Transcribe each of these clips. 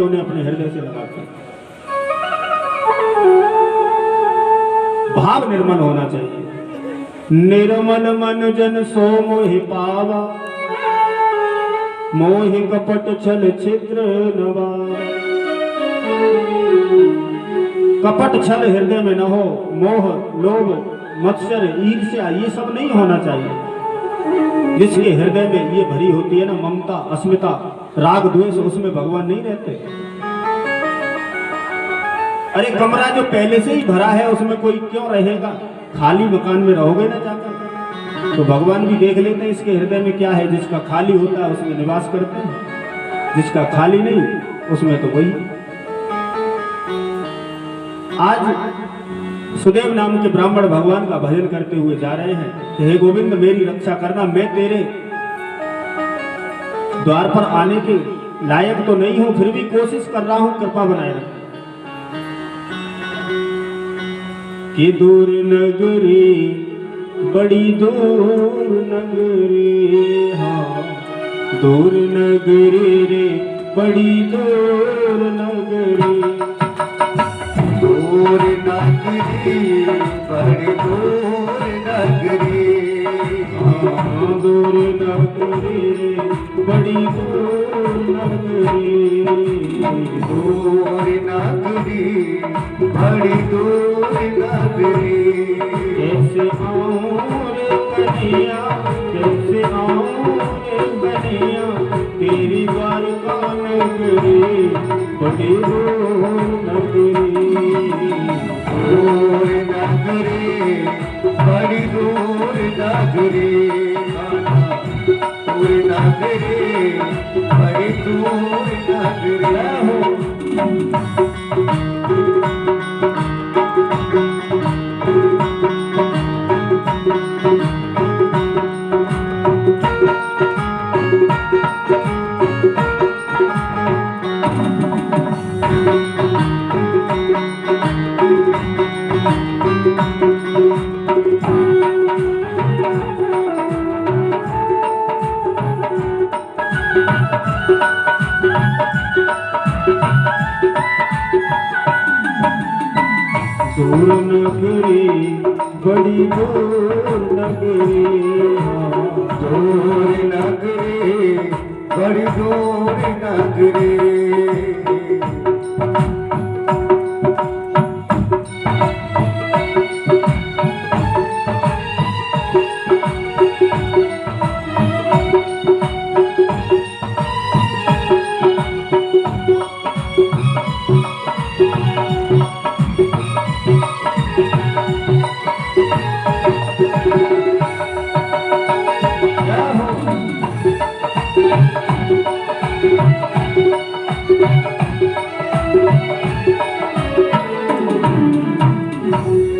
उन्हें अपने हृदय से लगाते हैं। भाव निर्मल होना चाहिए। निर्मल मन जन सो मोहि पावा, मोहि कपट छल छिद्र नवा। कपट छल हृदय में न हो, मोह लोभ मत्सर ईर्ष्या ये सब नहीं होना चाहिए। जिसके हृदय में ये भरी होती है ना ममता अस्मिता राग द्वेष, उसमें भगवान नहीं रहते। अरे कमरा जो पहले से ही भरा है उसमें कोई क्यों रहेगा? खाली मकान में रहोगे ना जाकर, तो भगवान भी देख लेते हैं इसके हृदय में क्या है। जिसका खाली होता है उसमें निवास करते हैं, जिसका खाली नहीं उसमें तो वही। आज सुदेव नाम के ब्राह्मण भगवान का भजन करते हुए जा रहे हैं कि हे गोविंद मेरी रक्षा करना, मैं तेरे द्वार पर आने के लायक तो नहीं हूं, फिर भी कोशिश कर रहा हूं, कृपा बनाए रख। कि दूर नगरी बड़ी दूर नगरी, हाँ दूर नगरी रे बड़ी दूर नगरी। दूर नगरी बड़ी दूर नगरी, हाँ दूर नगरी रे बड़ी दूर नगरी। दूर नगरी बड़ी दूर नगरी। कैसे आऊं रे कन्हैया, कैसे आऊं रे कन्हैया, तेरी द्वारका नगरी बड़ी दूर नगरी। दूर नगरी बड़ी दूर नगरी, दूर नगरी बड़ी दूर नगरी। दूर नगरी बड़ी दूर नगरी, दूर नगरी बड़ी दूर नगरी।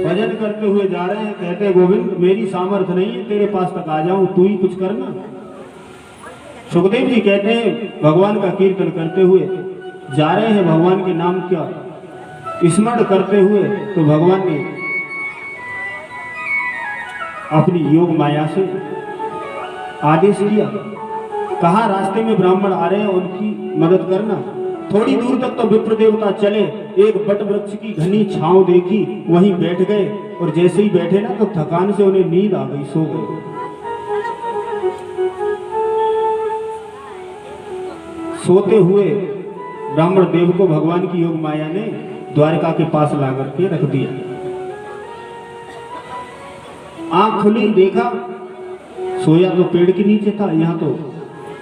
भजन करते हुए जा रहे हैं, कहते गोविंद मेरी सामर्थ्य नहीं है तेरे पास तक आ जाऊं, तू ही कुछ करना। सुखदेव जी कहते हैं भगवान का कीर्तन करते हुए जा रहे हैं, भगवान के नाम का स्मरण करते हुए, तो भगवान ने अपनी योग माया से आदेश किया, कहा रास्ते में ब्राह्मण आ रहे हैं उनकी मदद करना। थोड़ी दूर तक तो विप्र देवता चले, एक बट वृक्ष की घनी छांव देखी, वहीं बैठ गए, और जैसे ही बैठे ना तो थकान से उन्हें नींद आ गई, सो गए। सोते हुए ब्राह्मण देव को भगवान की योग माया ने द्वारका के पास ला करके रख दिया। आंख खुली, देखा सोया तो पेड़ के नीचे था, यहाँ तो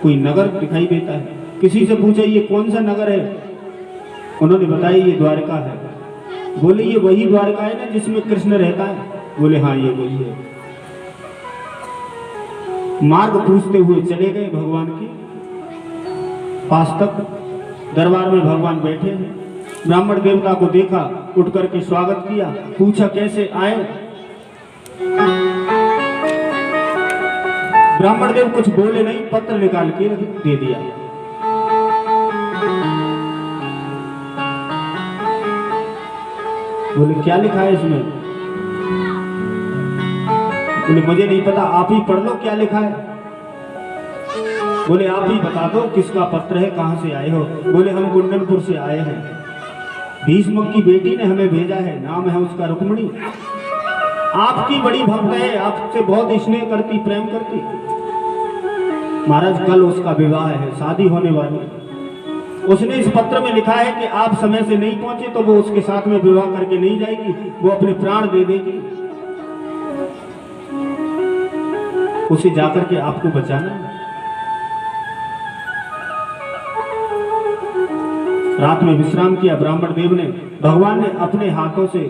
कोई नगर दिखाई देता है। किसी से पूछा ये कौन सा नगर है? उन्होंने बताया ये द्वारका है। बोले ये वही द्वारका है ना जिसमें कृष्ण रहता है? बोले हाँ ये वही है। मार्ग पूछते हुए चले गए भगवान के पास तक। दरबार में भगवान बैठे हैं। ब्राह्मण देवता को देखा, उठ करके स्वागत किया, पूछा कैसे आए? ब्राह्मण देव कुछ बोले नहीं, पत्र निकाल के दे दिया। बोले क्या लिखा है इसमें? बोले मुझे नहीं पता, आप ही पढ़ लो क्या लिखा है। बोले आप ही बता दो किसका पत्र है, कहाँ से आए हो। बोले हम कुंडनपुर से आए हैं, भीष्म की बेटी ने हमें भेजा है, नाम है उसका रुक्मिणी, आपकी बड़ी भक्त है, आपसे बहुत स्नेह करती, प्रेम करती। महाराज कल उसका विवाह है, शादी होने वाली है। उसने इस पत्र में लिखा है कि आप समय से नहीं पहुंचे तो वो उसके साथ में विवाह करके नहीं जाएगी, वो अपने प्राण दे देगी, उसे जाकर के आपको बचाना है। रात में विश्राम किया ब्राह्मण देव ने, भगवान ने अपने हाथों से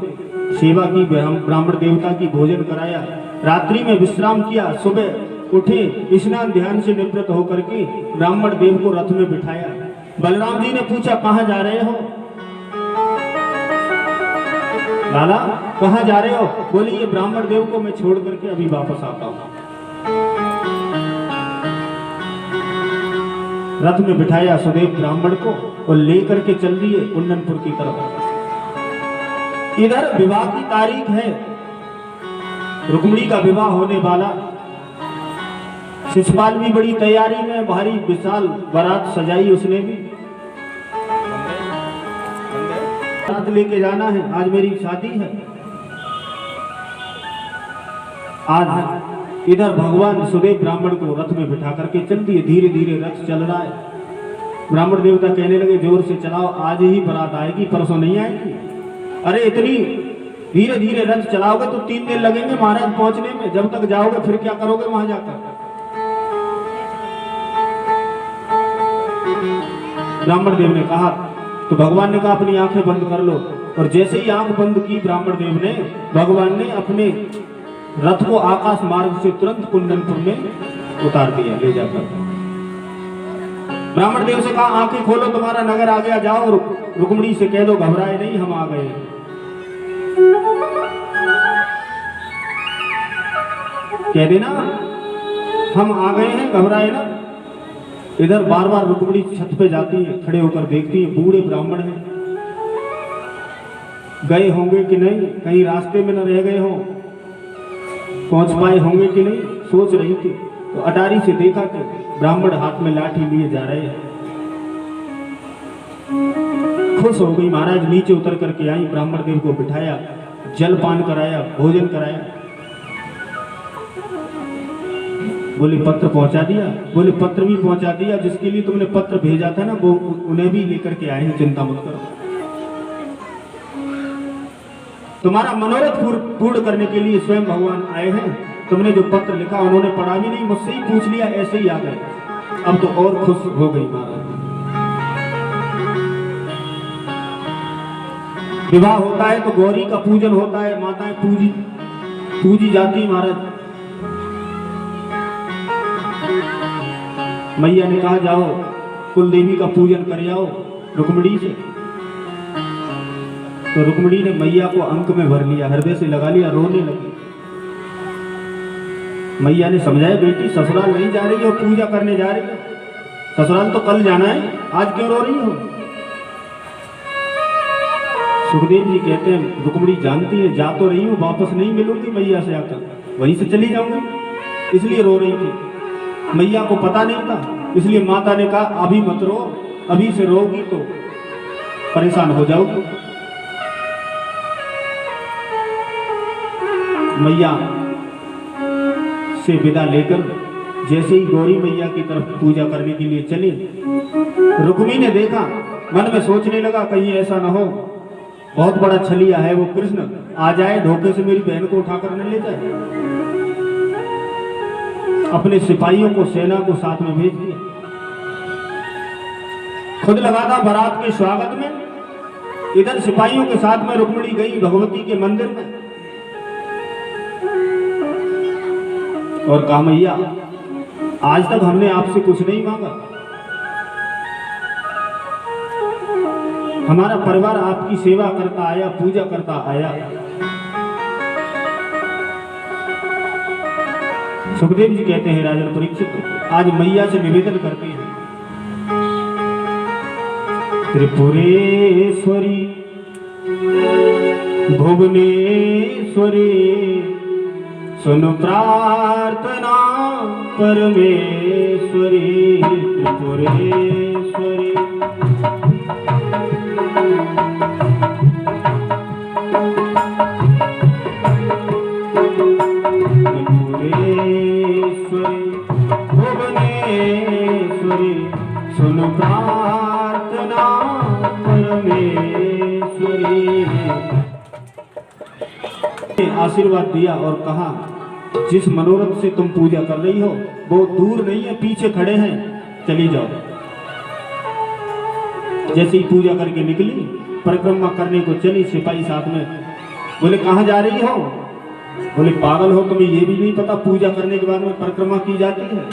सेवा की, ब्राह्मण देवता की भोजन कराया, रात्रि में विश्राम किया, सुबह उठे, स्नान ध्यान से निवृत्त होकर के ब्राह्मण देव को रथ में बिठाया। बलराम जी ने पूछा कहां जा रहे हो? लाला कहां जा रहे हो? बोले ये ब्राह्मण देव को मैं छोड़ करके अभी वापस आता हूं। रथ में बिठाया सुदेव ब्राह्मण को और लेकर के चल दिए कुंडनपुर की तरफ। इधर विवाह की तारीख है, रुक्मिणी का विवाह होने वाला। शिशुपाल भी बड़ी तैयारी में, भारी विशाल बारात सजाई उसने भी। बारात लेके जाना है, आज मेरी शादी है। आज इधर भगवान सुदेव ब्राह्मण को रथ में बिठा करके चल दिए, धीरे धीरे रथ चल रहा है। ब्राह्मण देवता कहने लगे जोर से चलाओ, आज ही बारात आएगी, परसों नहीं आएगी। अरे इतनी धीरे धीरे रथ चलाओगे तो 3 दिन लगेंगे महाराज पहुंचने में, जब तक जाओगे फिर क्या करोगे वहां जाकर। ब्राह्मण देव ने कहा तो भगवान ने कहा अपनी आंखें बंद कर लो, और जैसे ही आंख बंद की ब्राह्मण देव ने, भगवान ने अपने रथ को आकाश मार्ग से तुरंत कुंडनपुर में उतार दिया, ले जाकर। ब्राह्मण देव से कहा आंखें खोलो, तुम्हारा नगर आ गया, जाओ रुक्मिणी से कह दो घबराए नहीं, हम आ गए। कह देना हम आ गए हैं, घबराए ना। इधर बार बार रुक्मिणी छत पे जाती है, खड़े होकर देखती है, बूढ़े ब्राह्मण हैं, गए होंगे कि नहीं, कहीं रास्ते में न रह गए हो, पहुंच पाए होंगे कि नहीं, सोच रही थी। तो अटारी से देखा कि ब्राह्मण हाथ में लाठी लिए जा रहे हैं। खुश हो गई, महाराज नीचे उतर करके आई, ब्राह्मण देव को बिठाया, जलपान कराया, भोजन कराया। बोले पत्र पहुंचा दिया? बोले पत्र भी पहुंचा दिया, जिसके लिए तुमने पत्र भेजा था ना वो उन्हें भी लेकर के आए हैं, चिंता मत करो। तुम्हारा मनोरथ पूर्ण करने के लिए स्वयं भगवान आए हैं। तुमने जो पत्र लिखा उन्होंने पढ़ा भी नहीं, मुझसे ही पूछ लिया, ऐसे ही आ गए। अब तो और खुश हो गई महाराज। विवाह होता है तो गौरी का पूजन होता है, माताएं पूजी जाती महाराज। मैया ने कहा जाओ कुल देवी का पूजन कर आओ रुक्मिणी से। तो रुक्मिणी ने मैया को अंक में भर लिया, हृदय से लगा लिया, रोने लगी। मैया ने समझाया बेटी ससुराल नहीं जा रही हो, पूजा करने जा रही हो, ससुराल तो कल जाना है, आज क्यों रो रही हो? सुखदेव जी कहते हैं रुक्मिणी जानती है जा तो रही हूं, वापस नहीं मिलूंगी मैया से, आकर वहीं से चली जाऊंगी, इसलिए रो रही थी। मैया को पता नहीं था, इसलिए माता ने कहा अभी मत रो, अभी से रोगी तो परेशान हो जाओगी। मैया से विदा लेकर जैसे ही गौरी मैया की तरफ पूजा करने के लिए चली, रुक्मिणी ने देखा, मन में सोचने लगा कहीं ऐसा ना हो बहुत बड़ा छलिया है वो कृष्ण, आ जाए धोखे से मेरी बहन को उठा कर न ले जाए। अपने सिपाहियों को, सेना को साथ में भेज दिया, खुद लगा था बारात के स्वागत में। इधर सिपाहियों के साथ में रुक्मिणी गई भगवती के मंदिर में और कहा मैया आज तक हमने आपसे कुछ नहीं मांगा, हमारा परिवार आपकी सेवा करता आया, पूजा करता आया। सुखदेव जी कहते हैं राजन परीक्षित, आज मैया से निवेदन करते हैं त्रिपुरेश्वरी भुवनेश्वरी सुन प्रार्थना परमेश्वरी त्रिपुरेश्वरी। त्रिपुरेश्वरी भुवनेश्वरी सुन प्रार्थना परमेश्वरी। आशीर्वाद दिया और कहा जिस मनोरथ से तुम पूजा कर रही हो वो दूर नहीं है, पीछे खड़े हैं, चली जाओ। जैसे ही पूजा करके निकली, परिक्रमा करने को चली, सिपाही साथ में। बोले कहाँ जा रही हो? बोले पागल हो, तुम्हें ये भी नहीं पता पूजा करने के बाद में परिक्रमा की जाती है?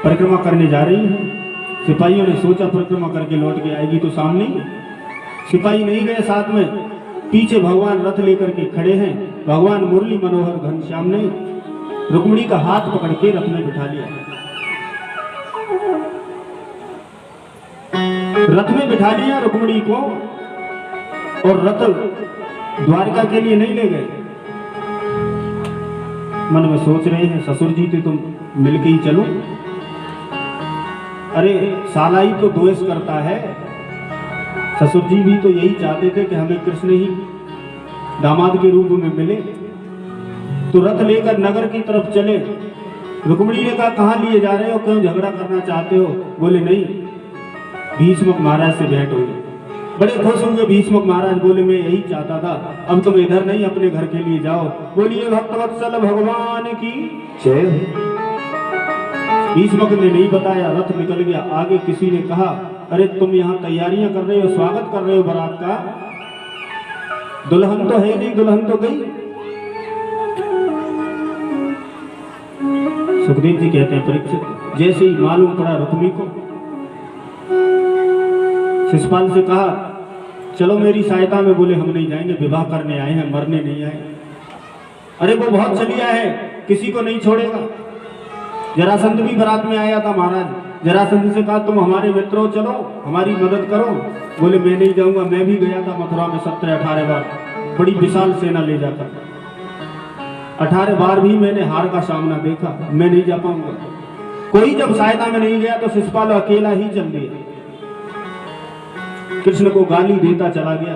परिक्रमा करने जा रही है। सिपाहियों ने सोचा परिक्रमा करके लौट के आएगी तो सामने ही। सिपाही नहीं गए साथ में, पीछे भगवान रथ लेकर के खड़े हैं। भगवान मुरली मनोहर घनश्याम ने रुक्मिणी का हाथ पकड़ के रथ में बिठा लिया। रथ में बिठा लिया रुक्मिणी को, और रथ द्वारका के लिए नहीं ले गए। मन में सोच रहे हैं ससुर जी तो तुम मिलके ही चलो। अरे साला ही तो द्वेष करता है, ससुर जी भी तो यही चाहते थे कि हमें कृष्ण ही दामाद के रूप में मिले। तो रथ लेकर नगर की तरफ चले। रुक्मिणी ने कहा कहाँ लिए जा रहे हो, क्यों झगड़ा करना चाहते हो? बोले नहीं, भीष्मक महाराज से भेंट हुई। बड़े खुश होंगे भीष्मक महाराज। बोले मैं यही चाहता था, अब तुम इधर नहीं अपने घर के लिए जाओ। बोलिए भक्तवत्सल भगवान की जय। भीष्मक ने नहीं बताया, रथ निकल गया। आगे किसी ने कहा अरे तुम यहाँ तैयारियां कर रहे हो, स्वागत कर रहे हो बारात का, दुल्हन तो है नहीं, दुल्हन तो गई। सुखदेव जी कहते हैं परीक्षित जैसे ही मालूम पड़ा रुक्मी को, शिषपाल से कहा चलो मेरी सहायता में। बोले हम नहीं जाएंगे, विवाह करने आए हैं, मरने नहीं आए। अरे वो बहुत चलिया है, किसी को नहीं छोड़ेगा। जरासंध भी बारात में आया था महाराज। जरासंध से कहा तुम हमारे मित्र हो, चलो हमारी मदद करो। बोले मैं नहीं जाऊंगा, मैं भी गया था मथुरा में 17-18 बार, बड़ी विशाल सेना ले जाकर। 18 बार भी मैंने हार का सामना देखा, मैं नहीं जा पाऊंगा। कोई जब सहायता में नहीं गया तो शिषपाल अकेला ही चल दिया। कृष्ण को गाली देता चला गया।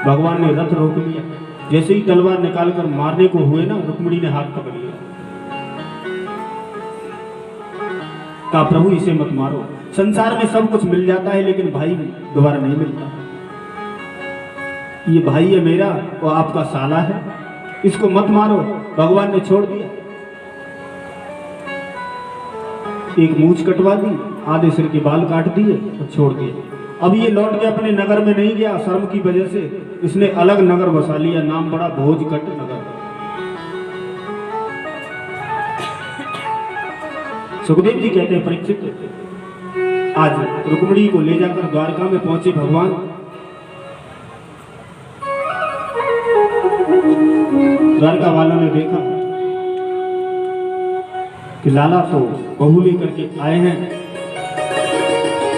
भगवान ने रथ रोक लिया। जैसे ही तलवार निकालकर मारने को हुए ना, रुक्मिणी ने हाथ पकड़ लिया। कहा प्रभु इसे मत मारो, संसार में सब कुछ मिल जाता है लेकिन भाई दोबारा नहीं मिलता। ये भाई है मेरा, वो आपका साला है, इसको मत मारो। भगवान ने छोड़ दिया। एक मूंछ कटवा दी, आधे सिर के बाल काट दिए और छोड़ दिए। अब ये लौट के अपने नगर में नहीं गया, शर्म की वजह से इसने अलग नगर बसा लिया, नाम पड़ा भोजकट नगर। सुखदेव जी कहते हैं परीक्षित आज रुक्मिणी को ले जाकर द्वारका में पहुंचे भगवान। द्वारका वालों ने देखा कि लाला तो बहू लेकर के आए हैं।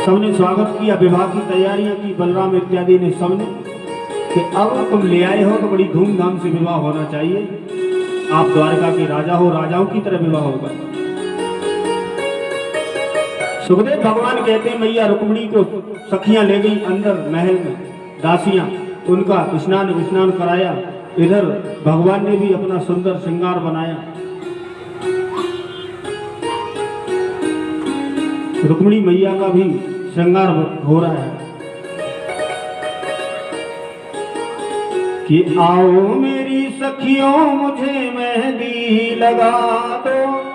सबने स्वागत किया, विवाह की तैयारियां की, बलराम इत्यादि ने सबने, कि अब तुम ले आए हो तो बड़ी धूमधाम से विवाह होना चाहिए। आप द्वारका के राजा हो, राजाओं की तरह विवाह होगा। सुखदेव भगवान कहते हैं मैया रुक्मिणी को सखियां ले गई अंदर महल में, दासियां, उनका स्नान कराया। इधर भगवान ने भी अपना सुंदर श्रृंगार बनाया। रुक्मिणी मैया का भी श्रृंगार हो रहा है कि आओ मेरी सखियों मुझे मेहंदी लगा दो।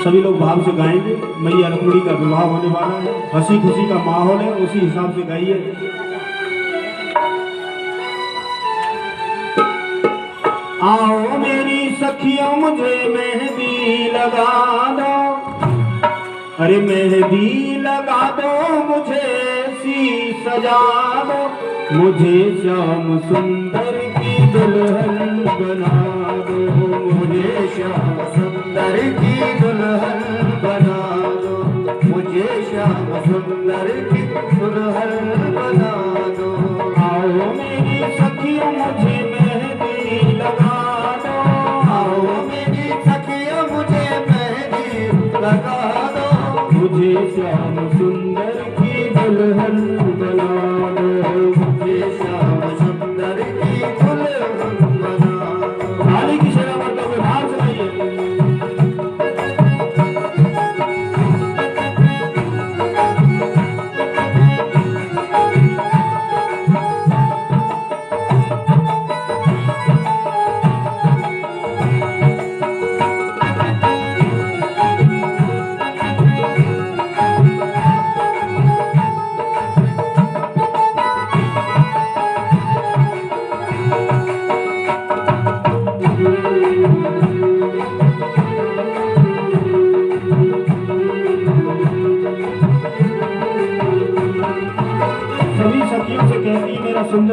सभी लोग भाव से गाएंगे। मैया रुक्मिणी का विवाह होने वाला है, हंसी खुशी का माहौल है, उसी हिसाब से गाइए। आओ मेरी सखियों मुझे मेहंदी लगा दो, अरे मेहंदी लगा दो मुझे सी सजा दो, मुझे श्याम सुंदर की दुल्हन बना दो, मुझे श्याम सुंदर की दुल्हन बना दो, मुझे श्याम सुंदर की दुल्हन बना दो। आओ मेरी सखियों मुझे मेहंदी लगा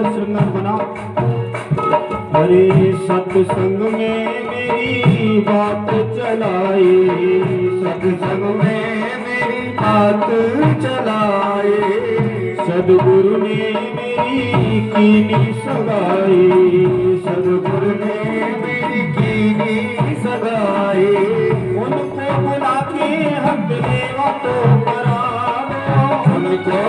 सुंदर श्रृंगार बना। अरे सत्संग में मेरी बात चलाए, सत्संग में मेरी बात चलाए, सदगुरु ने मेरी कीनी सगाई, सदगुरु ने मेरी कीनी सगाई। उनको बुला के हक लेवा तो करा दो, उनको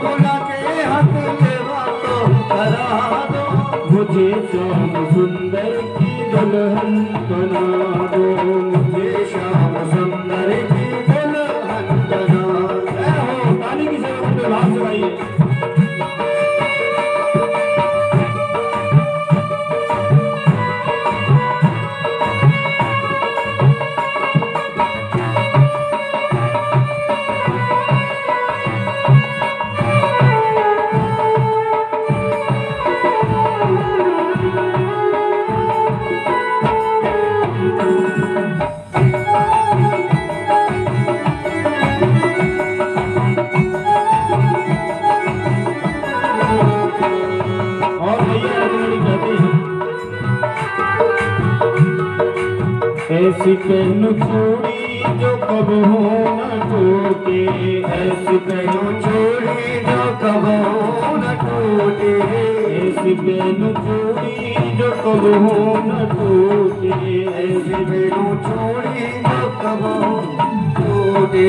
बुला के हक लेवा तो करा दो, मुझे श्याम सुंदर की दुल्हन बना दो, मुझे श्याम सुंदर की दुल्हन बना दो। ताली की सेवा करते हुए हाथ चढ़ाइए। और भैया रत्नमणि कहते हैं, ऐसी पहन चूड़ी जो कब हो न टूटे, ऐसी पहनो चूड़ी जो कबो न टूटे, ऐसी पहन चूड़ी जो कब हो न टूटे, ऐसी पहनो चूड़ी जो कबो टूटे,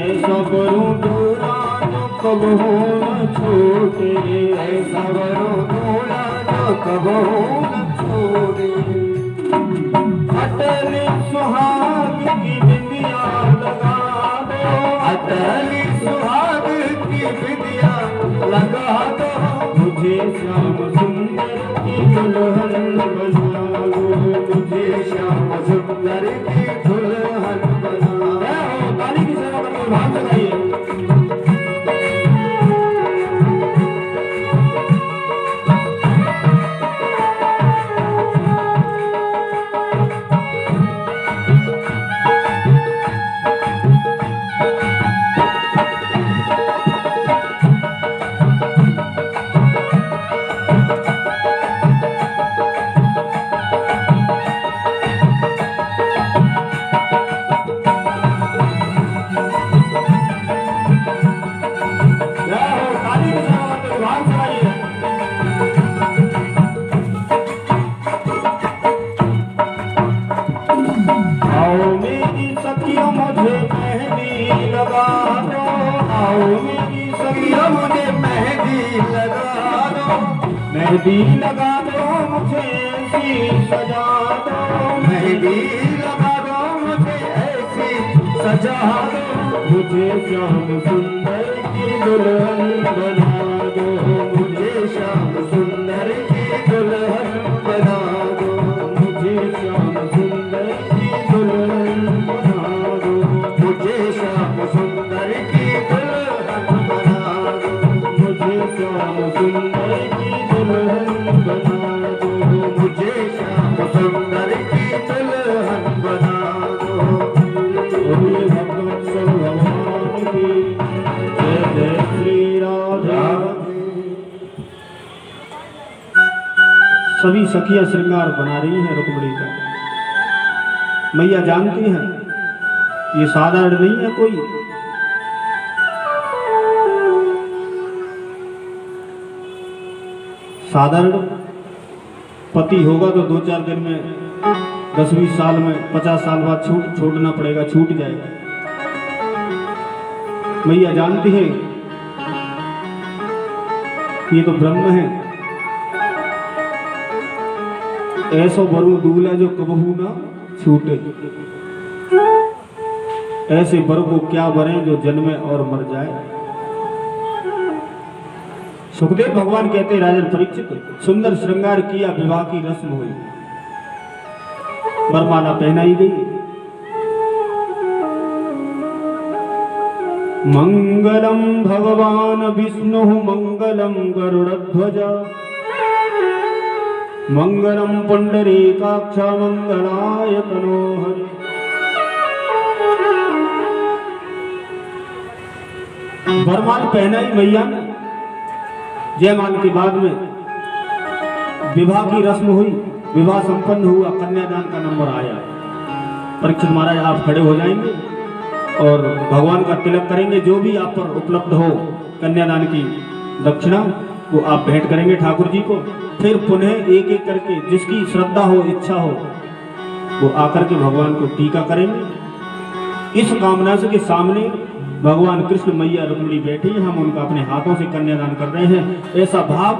ऐसा करूं दूरा जो कब हो न छूटे, ऐसा वरो दूल्हा जो कबो न छूटे। अटल सुहाग की बिंदिया लगा दो, अटल सुहाग की विद्या लगा दो, मुझे श्याम सुंदर की दुल्हन बना दो, मुझे श्याम सुंदर की दुल्हन बना दो। ताली की सेवा करते हुए हाथ चढ़ाइए। ताली की सेवा करते हुए हाथ चढ़ाइए। आओ मेरी सखियों मुझे मेहंदी लगा दो, आओ मेरी सखियों मुझे मेहंदी लगा दो, मेहंदी लगा दो, मुझे ऐसी सजा दो, मेहंदी लगा दो, मुझे ऐसी सजा दो, मुझे श्याम सुंदर की दुल्हन बना दो, मुझे श्याम सुंदर की दुल्हन बना दो, मुझे श्याम सुंदर की दुल्हन बना दो, मुझे श्याम सुंदर की दुल्हन बना दो, मुझे श्याम सुंदर की दुल्हन बना दो, मुझे श्याम सुंदर की दुल्हन बना दो। बोलिए भगवत्सल भगवान की जय, जय श्री राधा। सभी सखियां श्रृंगार बना रही हैं रुक्मिणी का। मैया जानती हैं ये साधारण नहीं है कोई, साधारण पति होगा तो 2-4 दिन में, 10-20 साल में, 50 साल बाद छोड़ना पड़ेगा, छूट जाएगा। मैया जानती है ये तो ब्रह्म है, ऐसो बरू दूल्हा जो कबहू ना छूटे, ऐसे बर को क्या बरे जो जन्मे और मर जाए। सुखदेव भगवान कहते राजन परीक्षित, सुंदर श्रृंगार किया विवाह की रस्म हुई, वरमाला पहनाई गई। मंगलम भगवान विष्णु मंगलम गरुड़ध्वज, मंगलम पुंडरीकाक्ष मंगलाय तनोहरि। वरमाल पहनाई मैया ने। जयमाल के बाद में विवाह की रस्म हुई, विवाह संपन्न हुआ, कन्यादान का नंबर आया। परीक्षित महाराज आप खड़े हो जाएंगे और भगवान का तिलक करेंगे। जो भी आप पर उपलब्ध हो कन्यादान की दक्षिणा वो आप भेंट करेंगे ठाकुर जी को। फिर पुनः एक एक करके जिसकी श्रद्धा हो, इच्छा हो, वो आकर के भगवान को टीका करेंगे। इस कामना से के सामने भगवान कृष्ण मैया रुक्मिणी बैठी, हम उनका अपने हाथों से कन्यादान कर रहे हैं। ऐसा भाव